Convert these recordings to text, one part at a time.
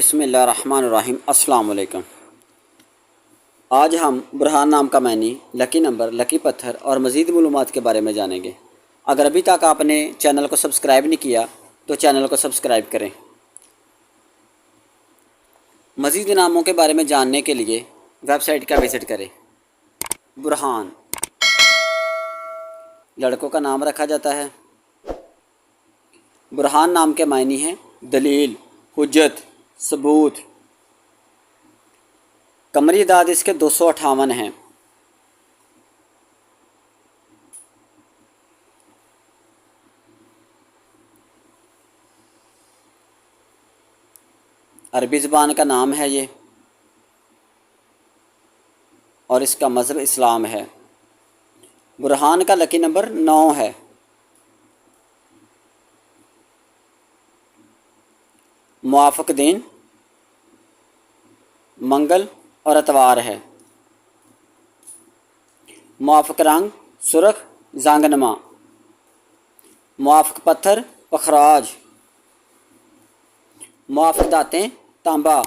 बिस्मिल्लाहिर्रहमानिर्रहीम। अस्सलाम वालेकुम। आज हम बुरहान नाम का मानी, लकी नंबर, लकी पत्थर और मज़ीद मालूमात के बारे में जानेंगे। अगर अभी तक आपने चैनल को सब्सक्राइब नहीं किया तो चैनल को सब्सक्राइब करें। मज़ीद नामों के बारे में जानने के लिए वेबसाइट का विज़िट करें। बुरहान लड़कों का नाम रखा जाता है। बुरहान नाम के मायने हैं दलील, हुज्जत, सबूत। कमरी दाद इसके 258 हैं। अरबी ज़बान का नाम है ये और इसका मज़हब इस्लाम है। बुरहान का लकी नंबर 9 है। मुआफ़िक़ दिन मंगल और इतवार है। मुआफ़िक़ रंग सुरख जांगनमा। मुआफ़िक़ पत्थर पखराज। मुआफ़िक़ दातें तांबा।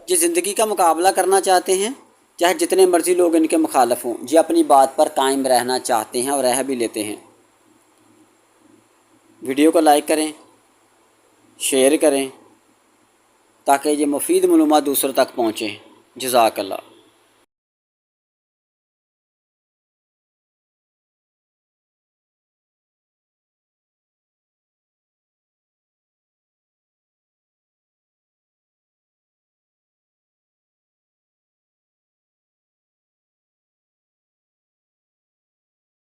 जो ज़िंदगी का मुकाबला करना चाहते हैं, चाहे जितने मर्ज़ी लोग इनके मुखालफ हों, जो अपनी बात पर कायम रहना चाहते हैं और रह भी लेते हैं। वीडियो को लाइक करें, शेयर करें ताकि ये मुफीद मालूमात दूसरों तक पहुँचें। जज़ाकल्लाह।